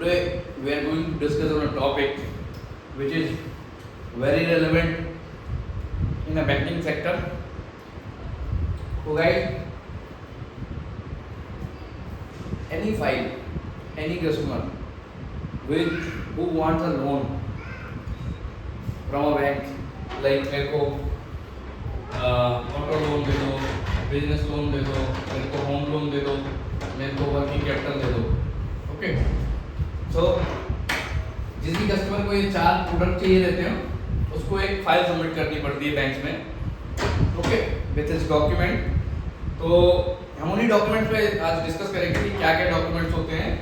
Today we are going to discuss on a topic which is very relevant in the banking sector. So guys, any file, any customer who wants a loan from a bank, like मेरे को auto loan दे दो, business loan दे दो, मेरे को home loan दे दो, मेरे को working capital दे दो. ओके, सो जिस भी कस्टमर को ये 4 प्रोडक्ट चाहिए रहते हैं उसको एक फाइल सबमिट करनी पड़ती है बैंक में. Okay, with is document. तो हम उन्हीं डॉक्यूमेंट पे आज डिस्कस करेंगे कि क्या क्या डॉक्यूमेंट्स होते हैं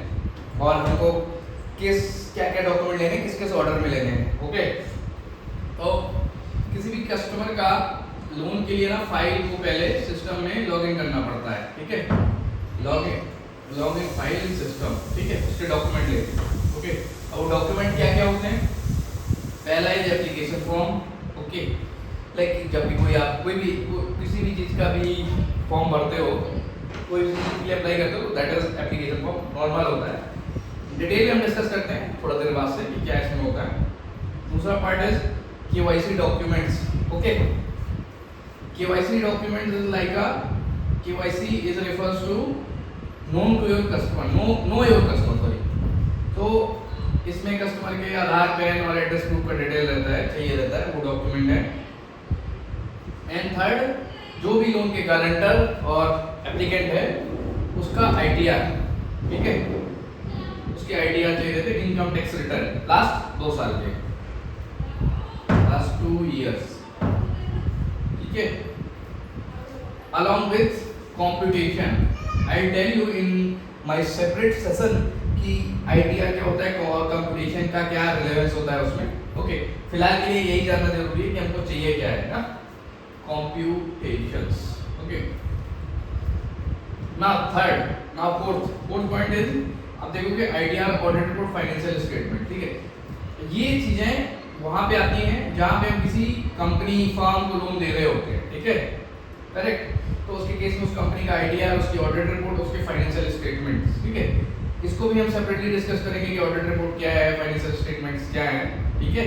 और हमको क्या क्या डॉक्यूमेंट लेने, किस किस ऑर्डर में लेने हैं. ओके, तो किसी भी कस्टमर का लोन के लिए ना फाइल को पहले सिस्टम में लॉगिन करना पड़ता है. ठीक है, लॉगिन फाइल सिस्टम. ठीक है, उसके डॉक्यूमेंट लेते हैं. ओके, अब डॉक्यूमेंट क्या क्या होते हैं? पहला है एप्लीकेशन फॉर्म. ओके, लाइक जब भी आप किसी भी चीज़ का भी फॉर्म भरते हो, कोई भी चीज़ के लिए अप्लाई करते हो, that is application form. Normal होता है, डिटेल में हम डिस्कस करते हैं थोड़ा देर बाद से कि क्या इसमें होता है. दूसरा part is KYC documents. Okay, KYC documents is like KYC is refers to known to your customer, know your customer. Sorry, तो इसमें कस्टमर के आधार, पैन और एड्रेस प्रूफ का डिटेल रहता है, चाहिए रहता है, वो डॉक्यूमेंट है. एंड थर्ड, जो भी लोन के गारंटर और एप्लीकेंट है उसका आईटीआर. ठीक है, उसके आईटीआर चाहिए रहते. इनकम टैक्स रिटर्न लास्ट 2 साल के, लास्ट 2 years. ठीक है, along with computation. I tell you in my separate session कि आईटीआर क्या होता है और कंप्यूटेशन का क्या रिलेवेंस होता है उसमें. ओके, फिलहाल के लिए यही जानना जरूरी है कि हमको चाहिए क्या है ना, computations. Okay, now fourth point is, अब देखोगे ITR, audit report, financial statement. ठीक है, ये चीजें वहां पे आती हैं जहां पे हम किसी कंपनी, फर्म को लोन दे रहे होते हैं. ठीक है, करेक्ट. तो उसके केस में उस कंपनी का आईटीआर, उसकी ऑडिट रिपोर्ट, उसके फाइनेंशियल स्टेटमेंट्स. ठीक है, इसको भी हम सेपरेटली डिस्कस करेंगे कि ऑडिट रिपोर्ट क्या है, फाइनेंशियल स्टेटमेंट्स क्या है. ठीक है,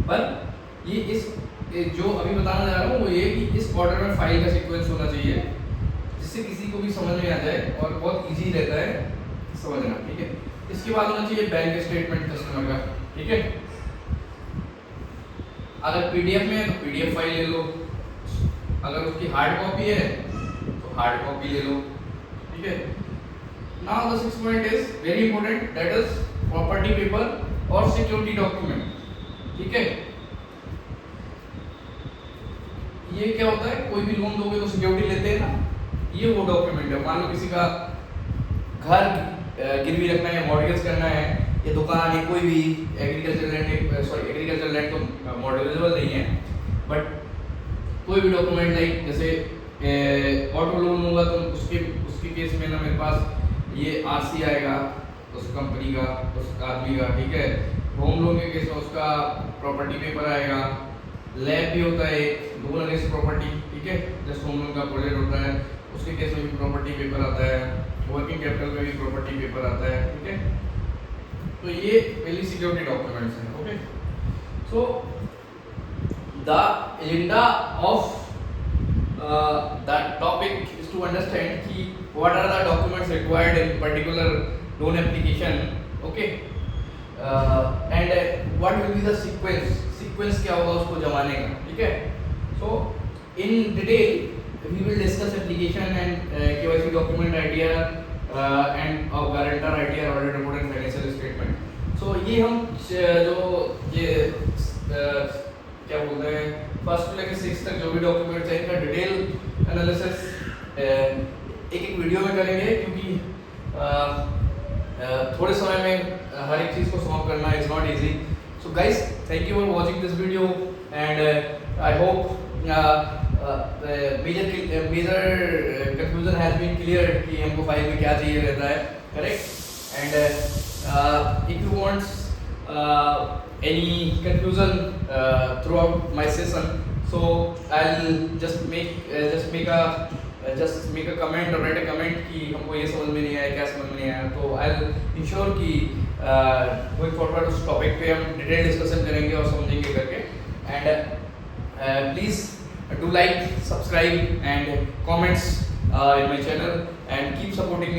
पर ये जो अभी बताना जा रहा हूँ वो ये कि इस ऑर्डर में फाइल का सीक्वेंस होना चाहिए जिससे किसी को भी समझ में आ जाए और बहुत इजी रहता है समझना. ठीक है, इसके बाद होना चाहिए बैंक स्टेटमेंट कस्टमर का. ठीक है, अगर पीडीएफ में है तो पीडीएफ फाइल ले लो, अगर उसकी हार्ड कॉपी है तो हार्ड कॉपी ले लो. ठीक है, now the 6th point is very important, that is property paper और सिक्योरिटी डॉक्यूमेंट. ठीक है, ये क्या होता है, कोई भी लोन दोगे तो सिक्योरिटी लेते हैं ना, ये वो डॉक्यूमेंट है. मान लो किसी का घर गिरवी रखना है, मॉर्गेज करना है, ये दुकान है, कोई भी एग्रीकल्चर लैंड तो मॉर्गेजेबल नहीं है, बट कोई भी डॉक्यूमेंट लाइक जैसे ऑटो लोन होगा तो उसके केस में ना मेरे पास ये आरसी आएगा उस कंपनी का, उस आदमी का. ठीक है, होम लोन के केस में उसका प्रॉपर्टी पेपर आएगा. लैब भी होता है एक, लोन अगेंस्ट प्रॉपर्टी. ठीक है, जैसे होम लोन का प्रोजेक्ट होता है उसके केस में भी प्रॉपर्टी पेपर आता है. वर्किंग कैपिटल में भी प्रॉपर्टी पेपर आता है. ठीक है, तो ये पहली सिक्योरिटी डॉक्यूमेंट्स हैं. Okay, so the agenda of that topic is to understand कि what are the documents required in particular loan application. Okay, and what will be the sequence क्या होगा उसको जमाने का. ठीक है, so in detail we will discuss application and KYC document, ITR and guarantor, ITR, audit report and financial statement. So ये हम जो ये क्या बोलते हैं, फर्स्ट से लेकर 6 तक जो भी डॉक्यूमेंट्स हैं इनका डिटेल एनालिसिस एक वीडियो में करेंगे, क्योंकि थोड़े समय में हर एक चीज़ को सॉल्व करना is not easy. So guys, thank you for watching this video and I hope major confusion has been clear कि हमको फाइल में क्या चाहिए रहता है. Correct, and if you wants any conclusion throughout my session, so I'll just make a just make a comment और right a comment कि हमको ये समझ में नहीं आया, क्या समझ में नहीं आया, तो आई विल इंश्योर कि गोइंग फॉरवर्ड उस टॉपिक पे हम डिटेल डिस्कशन करेंगे और समझेंगे करके. And please do like, subscribe and comments in my channel and keep supporting me.